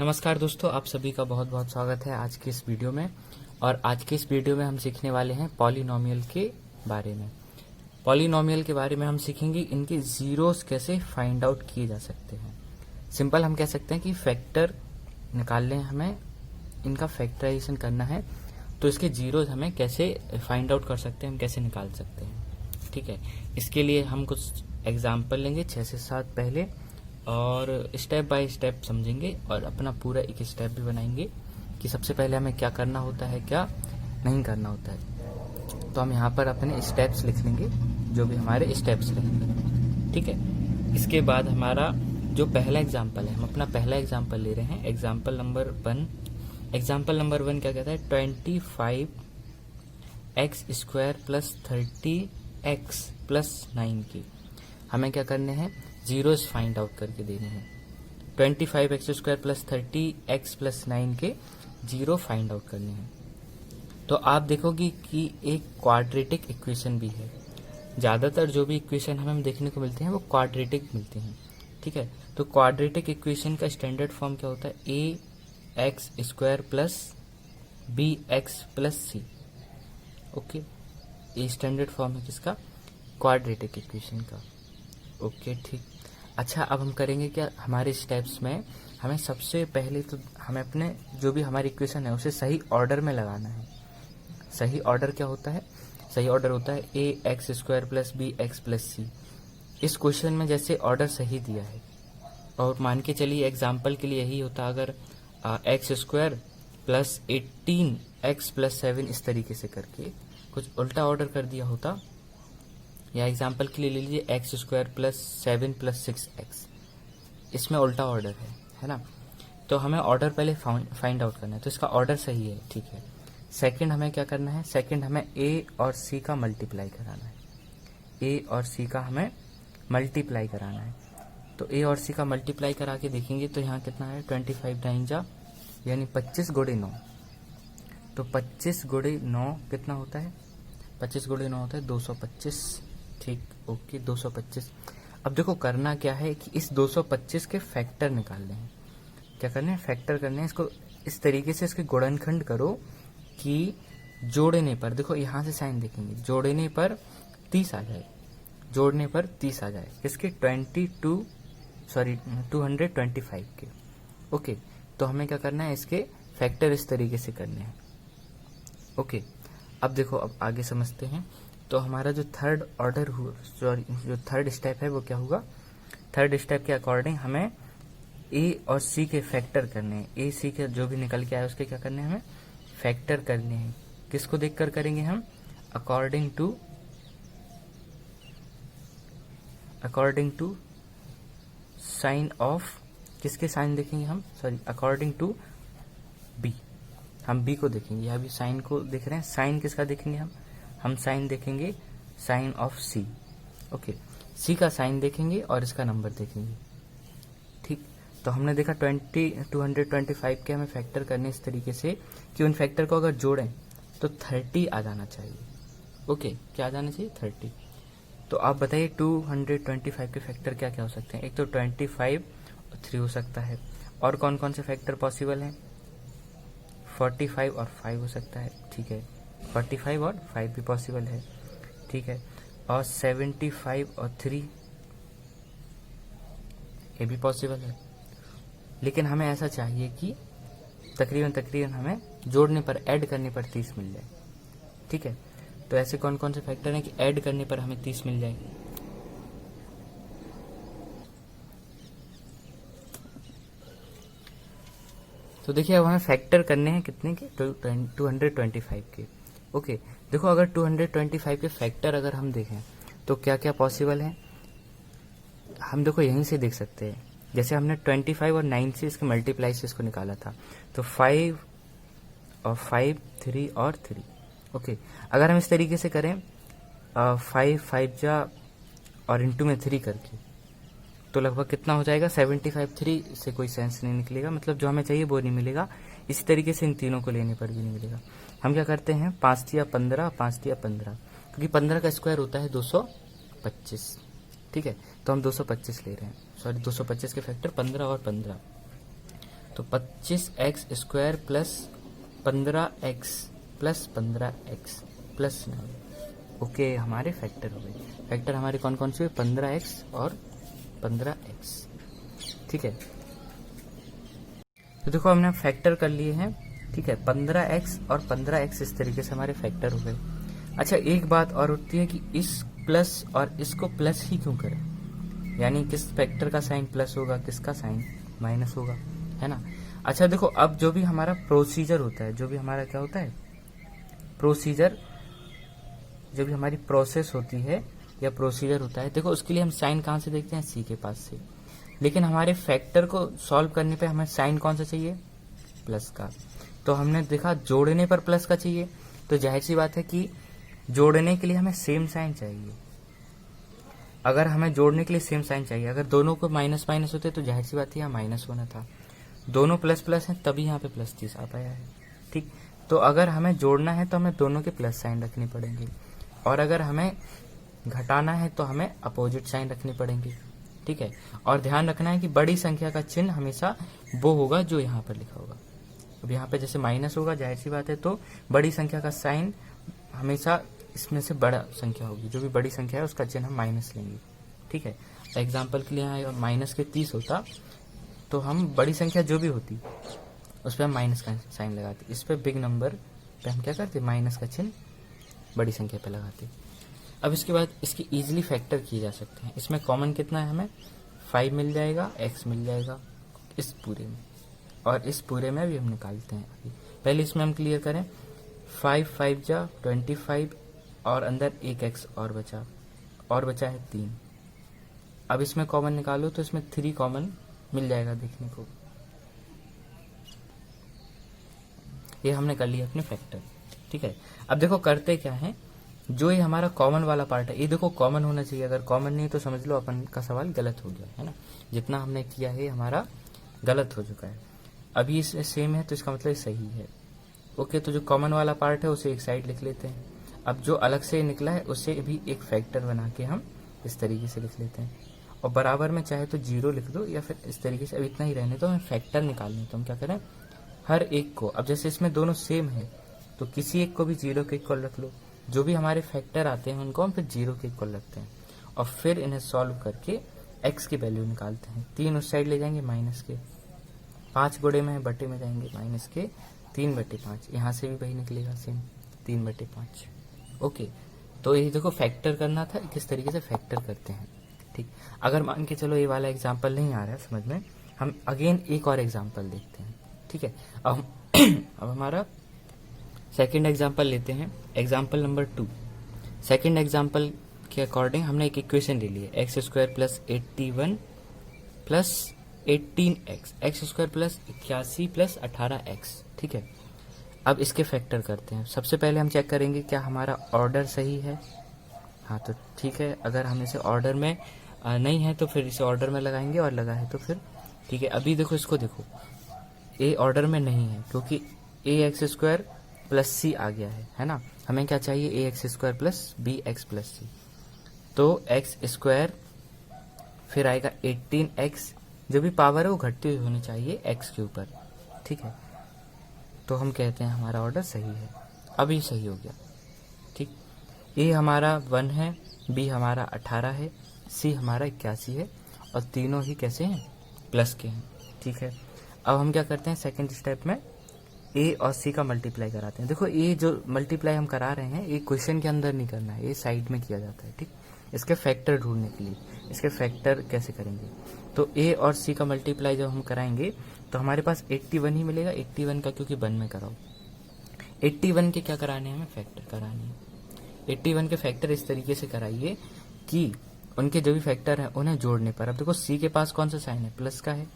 नमस्कार दोस्तों, आप सभी का बहुत बहुत स्वागत है आज के इस वीडियो में। और आज के इस वीडियो में हम सीखने वाले हैं पॉलिनोमियल के बारे में। पॉलिनोमियल के बारे में हम सीखेंगे इनके जीरोस कैसे फाइंड आउट किए जा सकते हैं। सिंपल हम कह सकते हैं कि फैक्टर निकालने हमें इनका फैक्टराइजेशन करना है, तो इसके जीरोस हमें कैसे फाइंड आउट कर सकते हैं, हम कैसे निकाल सकते हैं। ठीक है, इसके लिए हम कुछ एग्जाम्पल लेंगे 6 से 7 पहले, और स्टेप बाय स्टेप समझेंगे और अपना पूरा एक स्टेप भी बनाएंगे कि सबसे पहले हमें क्या करना होता है, क्या नहीं करना होता है। तो हम यहाँ पर अपने स्टेप्स लिख लेंगे, जो भी हमारे स्टेप्स रहेंगे। ठीक है, इसके बाद हमारा जो पहला एग्जाम्पल है, हम अपना पहला एग्जाम्पल ले रहे हैं, एग्जाम्पल नंबर 1। एग्जाम्पल नंबर 1 क्या कहता है, 25x² प्लस 30x प्लस 9 की हमें क्या करने हैं, जीरोस फाइंड आउट करके देने हैं। 25x² प्लस 30x प्लस 9 के जीरो फाइंड आउट करने हैं। तो आप देखोगे कि एक क्वाड्रेटिक इक्वेशन भी है। ज़्यादातर जो भी इक्वेशन हमें देखने को मिलते हैं वो क्वाड्रेटिक मिलते हैं। ठीक है, तो क्वाड्रेटिक इक्वेशन का स्टैंडर्ड फॉर्म क्या होता है, ax² plus bx plus c। Okay, ये स्टैंडर्ड फॉर्म है किसका, क्वाड्रेटिक इक्वेशन का। ओके ठीक। अच्छा, अब हम करेंगे क्या, हमारे स्टेप्स में हमें सबसे पहले तो हमें अपने जो भी हमारी इक्वेशन है उसे सही ऑर्डर में लगाना है। सही ऑर्डर क्या होता है, सही ऑर्डर होता है ax² plus bx plus c। इस क्वेश्चन में जैसे ऑर्डर सही दिया है, और मान के चलिए एग्जाम्पल के लिए यही होता अगर x² प्लस 18x प्लस 7 इस तरीके से करके कुछ उल्टा ऑर्डर कर दिया होता, या एग्जाम्पल के लिए ले लीजिए x² प्लस 7 प्लस 6x, इसमें उल्टा ऑर्डर है ना। तो हमें ऑर्डर पहले फाइंड आउट करना है, तो इसका ऑर्डर सही है। ठीक है, सेकंड हमें क्या करना है, सेकंड हमें a और c का मल्टीप्लाई कराना है। a और c का हमें मल्टीप्लाई कराना है। तो a और c का मल्टीप्लाई करा के देखेंगे तो यहाँ कितना है, 25 9 जा यानी 25 गुणे 9। तो 25 गुणे 9 कितना होता है, 25 गुणे 9 होता है 225। ठीक, ओके 225। अब देखो करना क्या है कि इस 225 के फैक्टर निकालने हैं। क्या करने हैं, फैक्टर करने हैं। इसको इस तरीके से इसके गुणनखंड करो कि जोड़ने पर, देखो यहाँ से साइन देखेंगे, जोड़ने पर 30 आ जाए, जोड़ने पर 30 आ जाए किसके, 225 के। ओके, तो हमें क्या करना है, इसके फैक्टर इस तरीके से करने हैं। ओके, अब देखो, अब आगे समझते हैं। तो हमारा जो थर्ड ऑर्डर हुआ, सॉरी जो थर्ड स्टेप है वो क्या होगा, थर्ड स्टेप के अकॉर्डिंग हमें a और c के फैक्टर करने हैं। a c के जो भी निकल के आए उसके क्या करने हैं, हमें फैक्टर करने हैं। किसको देखकर करेंगे हम, अकॉर्डिंग टू साइन ऑफ, किसके साइन देखेंगे हम, सॉरी अकॉर्डिंग टू b, हम b को देखेंगे। यहाँ भी साइन को देख रहे हैं, साइन किसका देखेंगे हम साइन देखेंगे sine of c। Okay, c का साइन देखेंगे और इसका नंबर देखेंगे। ठीक, तो हमने देखा 225 के हमें फैक्टर करने इस तरीके से कि उन फैक्टर को अगर जोड़ें तो 30 आ जाना चाहिए। ओके, क्या आ जाना चाहिए, 30। तो आप बताइए 225 के फैक्टर क्या क्या हो सकते हैं। एक तो 25 और 3 हो सकता है, और कौन कौन से फैक्टर पॉसिबल हैं, 45 और 5 हो सकता है। ठीक है, 45 और 5 भी पॉसिबल है। ठीक है, और 75 और 3 ये भी पॉसिबल है। लेकिन हमें ऐसा चाहिए कि तकरीबन हमें जोड़ने पर, ऐड करने पर 30 मिल जाए। ठीक है, तो ऐसे कौन कौन से फैक्टर हैं कि ऐड करने पर हमें 30 मिल जाए। तो देखिए, अब हमें फैक्टर करने हैं कितने के, 225 के। ओके, देखो अगर 225 के फैक्टर अगर हम देखें तो क्या क्या पॉसिबल है, हम देखो यहीं से देख सकते हैं। जैसे हमने 25 और 9 से इसके मल्टीप्लाई से इसको निकाला था, तो 5 और 5 3 और 3। ओके, अगर हम इस तरीके से करें 5 जा और इंटू में 3 करके, तो लगभग कितना हो जाएगा, 75। 3 से कोई सेंस नहीं निकलेगा, मतलब जो हमें चाहिए वो नहीं मिलेगा। इसी तरीके से इन तीनों को लेने पर भी नहीं मिलेगा। हम क्या करते हैं, 5 या 15, 5 या 15, क्योंकि 15 का स्क्वायर होता है 225। ठीक है, तो हम 225 ले रहे हैं, सॉरी 225 के फैक्टर 15 और 15। तो 25x² plus 15x plus 15x plus 9। Okay, हमारे फैक्टर हो गए। फैक्टर हमारे कौन कौन से हुए? 15x और 15x। ठीक है, तो देखो हमने फैक्टर कर लिए हैं। ठीक है, 15x और 15x इस तरीके से हमारे फैक्टर हो गए। अच्छा, एक बात और होती है कि इस प्लस और इसको प्लस ही क्यों करें, यानी किस फैक्टर का साइन प्लस होगा, किसका साइन माइनस होगा, है ना। अच्छा देखो, अब जो भी हमारा प्रोसीजर होता है, जो भी हमारा क्या होता है प्रोसीजर, जो भी हमारी प्रोसेस होती है या प्रोसीजर होता है, देखो उसके लिए हम साइन कहाँ से देखते हैं? सी के पास से। लेकिन हमारे फैक्टर को सॉल्व करने पे हमें साइन कौन सा चाहिए? प्लस का। तो हमने देखा जोड़ने पर प्लस का चाहिए, तो जाहिर सी बात है कि जोड़ने के लिए हमें सेम साइन चाहिए। अगर हमें जोड़ने के लिए सेम साइन चाहिए, अगर दोनों को माइनस माइनस होते तो जाहिर सी बात है यहाँ माइनस होना था। दोनों प्लस प्लस हैं तभी यहाँ पे प्लस 30 आ पाया है। ठीक, तो अगर हमें जोड़ना है तो हमें दोनों के प्लस साइन रखनी पड़ेंगे, और अगर हमें घटाना है तो हमें अपोजिट साइन रखनी पड़ेंगी। ठीक है, और ध्यान रखना है कि बड़ी संख्या का चिन्ह हमेशा वो होगा जो यहाँ पर लिखा होगा। अब यहाँ पे जैसे माइनस होगा, जाहिर सी बात है, तो बड़ी संख्या का साइन हमेशा इसमें से बड़ा संख्या होगी। जो भी बड़ी संख्या है उसका चिन्ह हम माइनस लेंगे। ठीक है, एग्जाम्पल के लिए यहाँ माइनस के 30 होता तो हम बड़ी संख्या जो भी होती उस पर हम माइनस का साइन लगाते। इस पर बिग नंबर पे हम क्या करते? माइनस का चिन्ह बड़ी संख्या पे लगाते। अब इसके बाद इसकी इजीली फैक्टर किए जा सकते हैं। इसमें कॉमन कितना है? हमें 5 मिल जाएगा, x मिल जाएगा इस पूरे में, और इस पूरे में भी हम निकालते हैं अभी। पहले इसमें हम क्लियर करें। 5 5 जा 25 और अंदर एक x और बचा है 3। अब इसमें कॉमन निकालो तो इसमें 3 कॉमन मिल जाएगा देखने को। ये हमने कर लिया अपने फैक्टर। ठीक है, अब देखो करते क्या है, जो ये हमारा कॉमन वाला पार्ट है, ये देखो कॉमन होना चाहिए। अगर कॉमन नहीं तो समझ लो अपन का सवाल गलत हो गया है ना। जितना हमने किया है हमारा गलत हो चुका है। अभी इसमें सेम है तो इसका मतलब सही है। ओके, तो जो कॉमन वाला पार्ट है उसे एक साइड लिख लेते हैं। अब जो अलग से निकला है उसे भी एक फैक्टर बना के हम इस तरीके से लिख लेते हैं, और बराबर में चाहे तो 0 लिख दो या फिर इस तरीके से। अब इतना ही रहने तो हमें फैक्टर निकालने, तो हम क्या करें, हर एक को, अब जैसे इसमें दोनों सेम है तो किसी एक को भी 0 के इक्वल रख लो। जो भी हमारे फैक्टर आते हैं उनको हम फिर 0 के इक्वल रखते हैं, और फिर इन्हें सॉल्व करके x की वैल्यू निकालते हैं। 3 उस साइड ले जाएंगे माइनस के, 5 गुणे में बटे में जाएंगे माइनस के 3/5। यहाँ से भी वही निकलेगा सेम 3/5। ओके, तो ये देखो फैक्टर करना था, किस तरीके से फैक्टर करते हैं। ठीक, अगर मान के चलो ये वाला एग्जाम्पल नहीं आ रहा है समझ में, हम अगेन एक और एग्जाम्पल देखते हैं। ठीक है, अब हमारा सेकेंड एग्जाम्पल लेते हैं, एग्जाम्पल नंबर 2। सेकेंड एग्जाम्पल के अकॉर्डिंग हमने एक इक्वेशन ले ली है, x² plus 81 plus 18x, x² plus 81 plus 18x। ठीक है, अब इसके फैक्टर करते हैं। सबसे पहले हम चेक करेंगे क्या हमारा ऑर्डर सही है। हाँ तो ठीक है, अगर हम इसे ऑर्डर में नहीं है तो फिर इसे ऑर्डर में लगाएंगे, और लगा है तो फिर ठीक है। अभी देखो इसको, देखो ए ऑर्डर में नहीं है क्योंकि ax² प्लस सी आ गया है ना। हमें क्या चाहिए, ax² प्लस bx प्लस सी। तो x² फिर आएगा 18x, जो भी पावर है वो घटती हुई होनी चाहिए x के ऊपर। ठीक है, तो हम कहते हैं हमारा ऑर्डर सही है। अभी सही हो गया। ठीक, ए हमारा 1 है, बी हमारा 18 है, सी हमारा 81 है, और तीनों ही कैसे हैं, प्लस के हैं। ठीक है, अब हम क्या करते हैं, सेकंड स्टेप में ए और सी का मल्टीप्लाई कराते हैं। देखो ये जो मल्टीप्लाई हम करा रहे हैं ये क्वेश्चन के अंदर नहीं करना है, ये साइड में किया जाता है। ठीक, इसके फैक्टर ढूंढने के लिए। इसके फैक्टर कैसे करेंगे, तो ए और सी का मल्टीप्लाई जब हम कराएंगे तो हमारे पास 81 ही मिलेगा। 81 का क्योंकि 1 में कराओ, 81 के क्या कराने हैं, हमें फैक्टर कराने हैं। 81 के फैक्टर इस तरीके से कराइए कि उनके जो भी फैक्टर हैं उन्हें जोड़ने पर, अब देखो सी के पास कौन सा साइन है, प्लस का है,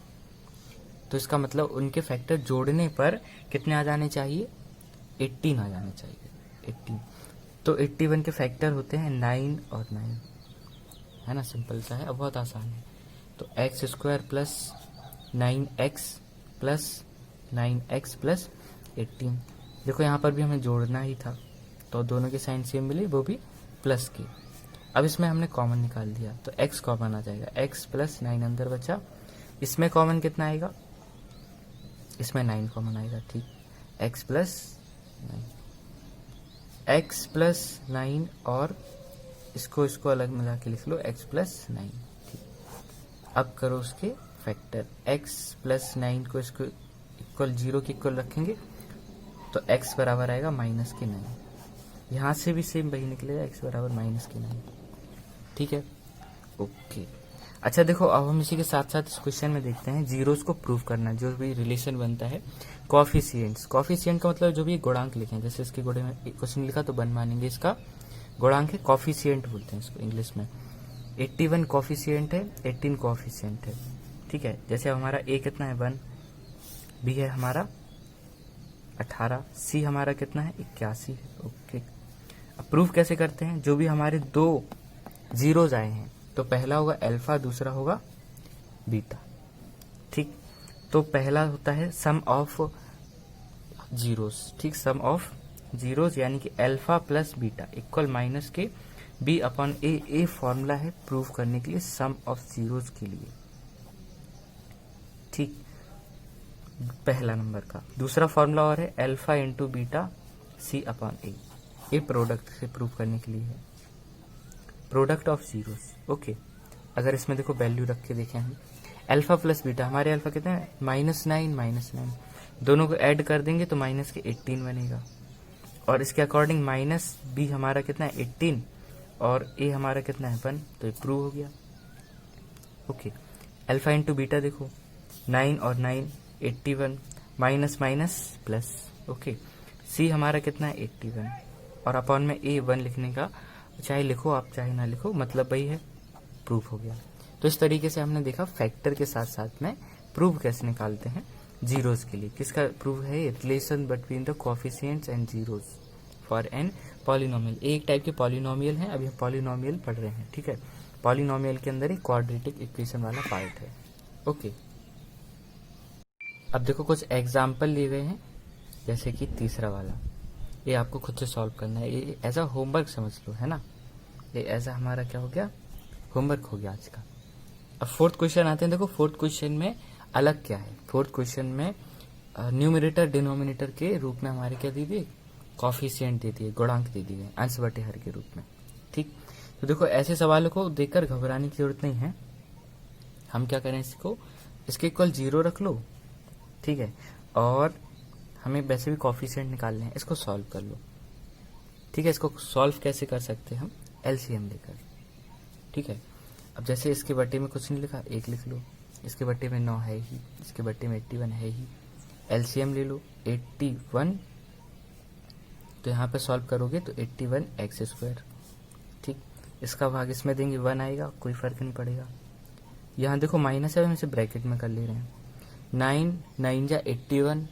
तो इसका मतलब उनके फैक्टर जोड़ने पर कितने आ जाने चाहिए, 18 आ जाने चाहिए, 18। तो 81 के फैक्टर होते हैं 9 और 9, है ना, सिंपल सा है, अब बहुत आसान है। तो x² plus 9x plus 9x plus 18। देखो यहाँ पर भी हमें जोड़ना ही था तो दोनों के साइन सेम मिले, वो भी प्लस के। अब इसमें हमने कॉमन निकाल दिया तो x कॉमन आ जाएगा, x प्लस 9 अंदर बचा। इसमें कॉमन कितना आएगा, इसमें 9 कॉमन आएगा, ठीक। x प्लस 9 और इसको अलग मिला के लिख लो x प्लस 9, ठीक। अब करो उसके फैक्टर, x प्लस 9 को इसको इक्वल 0 के इक्वल रखेंगे तो x बराबर आएगा माइनस के 9। यहाँ से भी सेम वही निकलेगा, x बराबर माइनस के 9, ठीक है, ओके। अच्छा देखो, अब हम इसी के साथ साथ इस क्वेश्चन में देखते हैं जीरोस को प्रूव करना, जो भी रिलेशन बनता है कोएफिशिएंट्स। कोएफिशिएंट का मतलब जो भी गुणांक लिखे हैं, जैसे इसके गुणे में क्वेश्चन लिखा तो वन मानेंगे, इसका गुणांक है, कोएफिशिएंट बोलते हैं इसको इंग्लिश में। 81 कोएफिशिएंट है, 18 कोएफिशिएंट है, ठीक है। जैसे हमारा a कितना है 1, b है हमारा 18, c हमारा कितना है 81 है, ओके। अब प्रूफ कैसे करते हैं, जो भी हमारे दो जीरोज आए हैं तो पहला होगा अल्फा, दूसरा होगा बीटा, ठीक। तो पहला होता है सम ऑफ जीरोस, ठीक, सम ऑफ जीरोस यानी कि alpha plus beta equal minus के बी अपॉन ए फॉर्मूला है प्रूव करने के लिए सम ऑफ जीरोस के लिए, ठीक, पहला नंबर का। दूसरा फॉर्मूला और है अल्फा इंटू बीटा सी अपॉन ए प्रोडक्ट से प्रूव करने के लिए है, प्रोडक्ट ऑफ जीरोस, ओके। अगर इसमें देखो वैल्यू रख के देखें हम, अल्फा प्लस बीटा, हमारे अल्फा कितना है -9, दोनों को ऐड कर देंगे तो माइनस के 18 बनेगा, और इसके अकॉर्डिंग माइनस बी हमारा कितना है 18 और ए हमारा कितना है 1, तो ये प्रूव हो गया, ओके। अल्फा इंटू बीटा देखो 9 और 9 81, माइनस माइनस प्लस, ओके। सी हमारा कितना है 81 और अपॉन में ए 1 लिखने का, चाहे लिखो आप चाहे ना लिखो, मतलब वही है, प्रूफ हो गया। तो इस तरीके से हमने देखा फैक्टर के साथ साथ में प्रूफ कैसे निकालते हैं जीरोस के लिए। किसका प्रूफ है ये, relation between the coefficients and zeros for an polynomial. एक टाइप के पॉलिनोमियल हैं, अभी हम पॉलिनोमियल पढ़ रहे हैं, ठीक है। पॉलिनोमियल के अंदर ही क्वाड्रेटिक इक्वेशन वाला पार्ट है, ओके। अब देखो कुछ एग्जाम्पल लिए गए हैं, जैसे कि तीसरा वाला, ये आपको खुद से सॉल्व करना है, ये एज अ होमवर्क समझ लो, है ना, ये एज अ हमारा क्या हो गया, होमवर्क हो गया आज का। अब फोर्थ क्वेश्चन आते हैं, देखो फोर्थ क्वेश्चन में अलग क्या है, फोर्थ क्वेश्चन में न्यूमरेटर डिनोमिनेटर के रूप में हमारे क्या दी थी, कोएफिशिएंट दे दिए, गुणांक दे दिए अंश बटे हर के रूप में, ठीक। तो देखो ऐसे सवालों को देखकर घबराने की जरूरत नहीं है, हम क्या करें, इसको इसके इक्वल 0 रख लो, ठीक है, और हमें वैसे भी कोएफिशिएंट निकालने हैं, इसको सॉल्व कर लो, ठीक है। इसको सॉल्व कैसे कर सकते हैं हम, एलसीएम लेकर, ठीक है। अब जैसे इसके बट्टे में कुछ नहीं लिखा, 1 लिख लो, इसके बट्टे में 9 है ही, इसके बट्टे में 81 है ही, एलसीएम ले लो 81, तो यहाँ पे सॉल्व करोगे तो 81x², ठीक। इसका भाग इसमें देंगे 1 आएगा, कोई फर्क नहीं पड़ेगा। यहाँ देखो माइनस है, हम इसे ब्रैकेट में कर ले रहे हैं, 9 9 जा 81,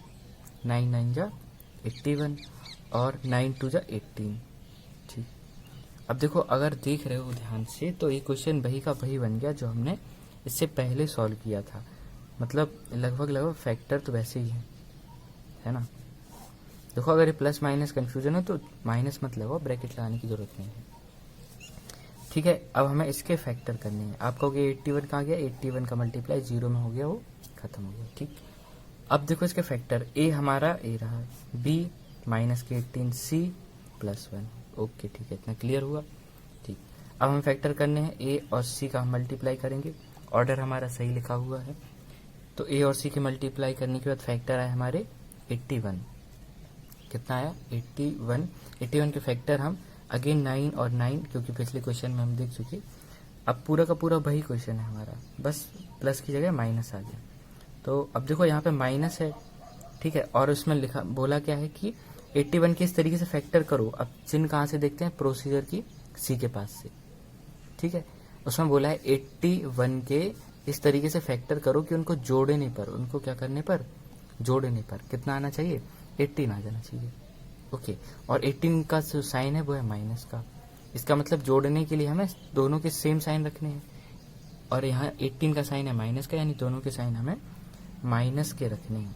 9 9 जा 81 और 9 2 जा 18, ठीक। अब देखो अगर देख रहे हो ध्यान से तो ये क्वेश्चन वही का वही बन गया जो हमने इससे पहले सॉल्व किया था, मतलब लगभग फैक्टर तो वैसे ही है ना। देखो अगर ये प्लस माइनस कंफ्यूजन हो तो माइनस मत लगाओ, ब्रैकेट लगाने की जरूरत नहीं है, ठीक है। अब हमें इसके फैक्टर करने हैं, आप कहोगे 81 कहाँ गया, 81 का मल्टीप्लाई 0 में हो गया, वो खत्म हो गया, ठीक। अब देखो इसके फैक्टर, ए हमारा ए रहा, बी माइनस के 18, सी +1, ओके, ठीक है, इतना क्लियर हुआ, ठीक। अब हम फैक्टर करने हैं, ए और सी का हम मल्टीप्लाई करेंगे, ऑर्डर हमारा सही लिखा हुआ है, तो ए और सी के मल्टीप्लाई करने के बाद फैक्टर आए हमारे 81, कितना आया 81 के फैक्टर हम अगेन 9 और 9, क्योंकि पिछले क्वेश्चन में हम देख चुके, अब पूरा का पूरा वही क्वेश्चन है हमारा, बस प्लस की जगह माइनस आ गया। तो अब देखो यहाँ पे माइनस है, ठीक है, और उसमें लिखा बोला क्या है कि 81 के इस तरीके से फैक्टर करो। अब चिन्ह कहाँ से देखते हैं, प्रोसीजर की सी के पास से, ठीक है। उसमें बोला है 81 के इस तरीके से फैक्टर करो कि उनको जोड़ने पर, उनको क्या करने पर, जोड़ने पर कितना आना चाहिए, 18 आ जाना चाहिए, ओके। और 18 का जो साइन है वो है माइनस का, इसका मतलब जोड़ने के लिए हमें दोनों के सेम साइन रखने हैं, और यहाँ 18 का साइन है माइनस का, यानी दोनों के साइन हमें माइनस के रखने हैं।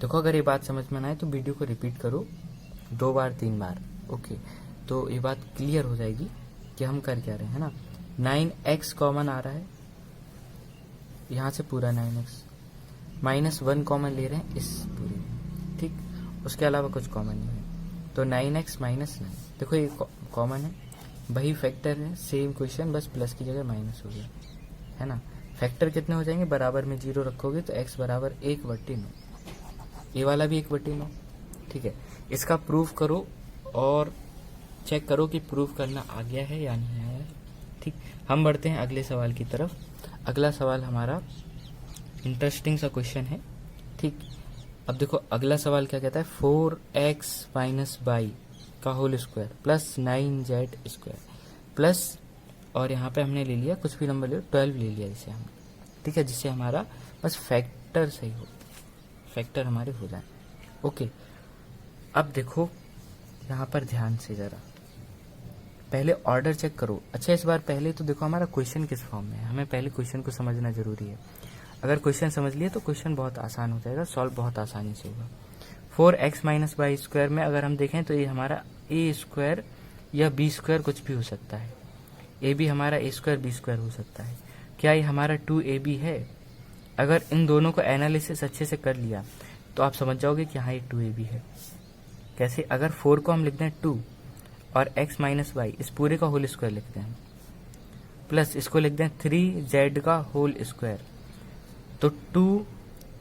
देखो अगर ये बात समझ में ना आए तो वीडियो को रिपीट करो 2 बार 3 बार, ओके, तो ये बात क्लियर हो जाएगी कि हम कर क्या रहे हैं ना। 9x कॉमन आ रहा है यहाँ से पूरा 9x, -1 कॉमन ले रहे हैं इस पूरे में, ठीक। उसके अलावा कुछ कॉमन नहीं है, तो 9x -9, देखो ये कॉमन है, वही फैक्टर है, सेम क्वेश्चन, बस प्लस की जगह माइनस हो गया, है ना। फैक्टर कितने हो जाएंगे, बराबर में 0 रखोगे तो x बराबर 1/9, ये वाला भी 1/9, ठीक है। इसका प्रूफ करो और चेक करो कि प्रूफ करना आ गया है या नहीं आया है, ठीक। हम बढ़ते हैं अगले सवाल की तरफ। अगला सवाल हमारा इंटरेस्टिंग सा क्वेश्चन है, ठीक। अब देखो अगला सवाल क्या कहता है, 4x - y का whole square plus 9z² plus, और यहाँ पे हमने ले लिया कुछ भी नंबर ले, 12 ले लिया इसे हमने, ठीक है, जिससे हमारा बस फैक्टर सही हो, फैक्टर हमारे हो जाए, ओके। अब देखो यहाँ पर ध्यान से ज़रा पहले ऑर्डर चेक करो। अच्छा, इस बार पहले तो देखो हमारा क्वेश्चन किस फॉर्म में है, हमें पहले क्वेश्चन को समझना जरूरी है। अगर क्वेश्चन समझ लिए तो क्वेश्चन बहुत आसान हो जाएगा, सॉल्व बहुत आसानी से होगा। 4x - y² में अगर हम देखें तो ये हमारा a² या b² कुछ भी हो सकता है, ए भी हमारा a² b² हो सकता है। क्या ये हमारा 2ab है? अगर इन दोनों को एनालिसिस अच्छे से कर लिया तो आप समझ जाओगे कि हाँ ये 2ab है। कैसे? अगर 4 को हम लिख दें 2 और x - y इस पूरे का होल स्क्वायर लिख दें, प्लस इसको लिख दें 3z का होल स्क्वायर, तो 2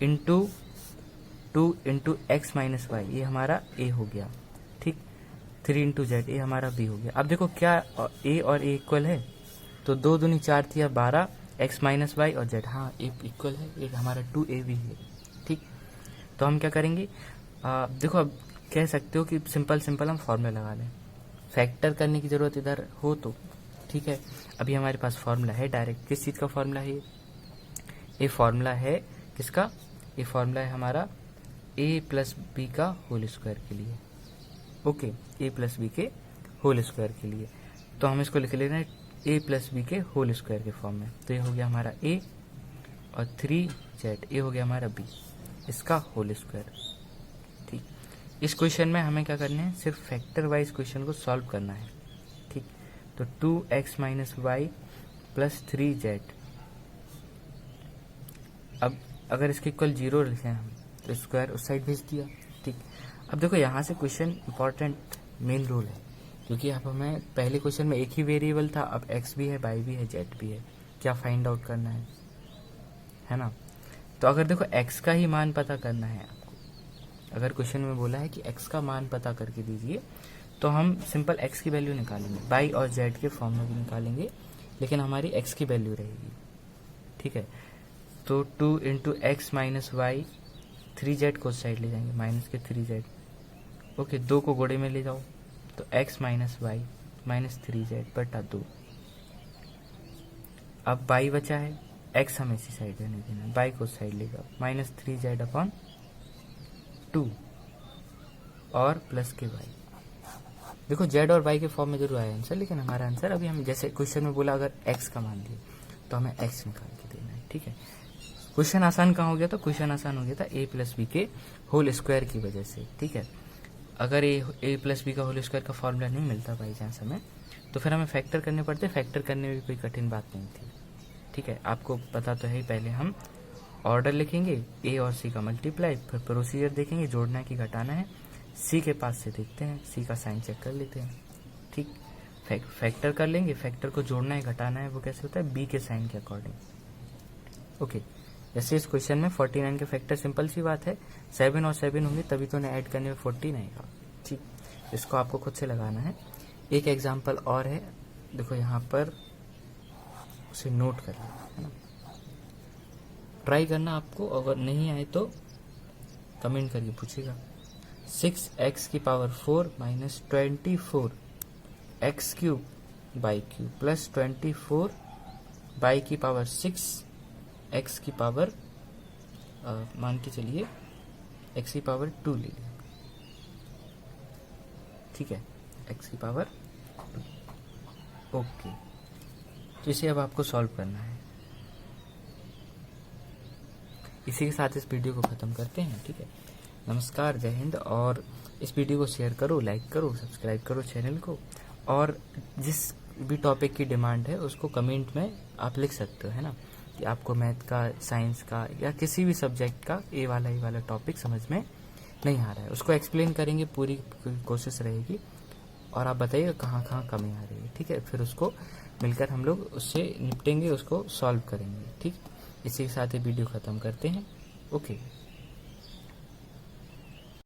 इंटू x - y ये हमारा a हो गया, ठीक। 3 इंटू z ये हमारा b हो गया। अब देखो क्या a और a इक्वल है, तो 2 दूनी 4 थी, 12 x - y और z, हाँ a इक्वल है, एक हमारा 2ab है, ठीक। तो हम क्या करेंगे, देखो अब कह सकते हो कि सिंपल हम फॉर्मूला लगा लें, फैक्टर करने की ज़रूरत इधर हो तो ठीक है। अभी हमारे पास फॉर्मूला है डायरेक्ट, किस चीज़ का फॉर्मूला है ये फॉर्मूला है किसका, ये फॉर्मूला है हमारा a + b का होल स्क्वायर के लिए, ओके, a + b के होल स्क्वायर के लिए। तो हम इसको लिख ले रहे हैं a + b के होल स्क्वायर के फॉर्म में, तो ये हो गया हमारा a और 3z, ये हो गया हमारा b, इसका होल स्क्वायर, ठीक। इस क्वेश्चन में हमें क्या करना है, सिर्फ फैक्टर वाइज क्वेश्चन को सॉल्व करना है, ठीक। तो 2x - y प्लस 3z, अब अगर इसके इक्वल 0 लिखें हम तो स्क्वायर उस साइड भेज दिया, ठीक। अब देखो यहाँ से क्वेश्चन इंपॉर्टेंट मेन रूल है, क्योंकि अब हमें पहले क्वेश्चन में एक ही वेरिएबल था, अब x भी है, y भी है, z भी है, क्या फाइंड आउट करना है ना। तो अगर देखो x का ही मान पता करना है आपको, अगर क्वेश्चन में बोला है कि x का मान पता करके दीजिए, तो हम सिंपल x की वैल्यू निकालेंगे, y और z के फॉर्म में भी निकालेंगे, लेकिन हमारी x की वैल्यू रहेगी, ठीक है। तो 2 इंटू x - y, 3z को साइड ले जाएंगे, माइनस के 3z, ओके, 2 को गोड़े में ले जाओ, तो x - y - 3z/2। अब y बचा है, x हमें इसी साइड रहने देना, y को साइड ले जाओ, -3z/2 और प्लस के y। देखो z और y के फॉर्म में जरूर आया आंसर, लेकिन हमारा आंसर अभी हम जैसे क्वेश्चन में बोला अगर x का मान दिए तो हमें x निकाल के देना है, ठीक है। क्वेश्चन आसान कहाँ हो गया था, क्वेश्चन आसान हो गया था a + b के होल स्क्वायर की वजह से, ठीक है। अगर a + b का होल स्क्वायर का फॉर्मूला नहीं मिलता बाई चांस हमें, तो फिर हमें फैक्टर करने पड़ते, फैक्टर करने में भी कोई कठिन बात नहीं थी, ठीक है। आपको पता तो है, पहले हम ऑर्डर लिखेंगे, a और c का मल्टीप्लाई, फिर प्रोसीजर देखेंगे, जोड़ना है कि घटाना है, c के पास से देखते हैं, c का साइन चेक कर लेते हैं, ठीक। फैक्टर कर लेंगे, फैक्टर को जोड़ना है घटाना है वो कैसे होता है, b के साइन के अकॉर्डिंग, ओके। जैसे इस क्वेश्चन में 49 के फैक्टर, सिंपल सी बात है, 7 और 7 होंगे तभी तो उन्हें ऐड करने में 14 आएगा, ठीक। इसको आपको खुद से लगाना है। एक एग्जांपल और है, देखो यहाँ पर उसे नोट कर लेना है ना, ट्राई करना आपको, अगर नहीं आए तो कमेंट करके पूछेगा। 6x⁴ -24 x³ y³ plus 24 y6 x⁻, मान के चलिए x⁻2 ले लिया, ठीक है, x⁻2, ओके। तो इसे अब आपको सॉल्व करना है। इसी के साथ इस वीडियो को ख़त्म करते हैं, ठीक है। नमस्कार, जय हिंद। और इस वीडियो को शेयर करो, लाइक करो, सब्सक्राइब करो चैनल को, और जिस भी टॉपिक की डिमांड है उसको कमेंट में आप लिख सकते हो, है ना। कि आपको मैथ का, साइंस का या किसी भी सब्जेक्ट का ये वाला टॉपिक समझ में नहीं आ रहा है, उसको एक्सप्लेन करेंगे, पूरी कोशिश रहेगी, और आप बताइए कहाँ कहाँ कमी आ रही है, ठीक है। फिर उसको मिलकर हम लोग उससे निपटेंगे, उसको सॉल्व करेंगे, ठीक। इसी के साथ ही वीडियो ख़त्म करते हैं। ओके।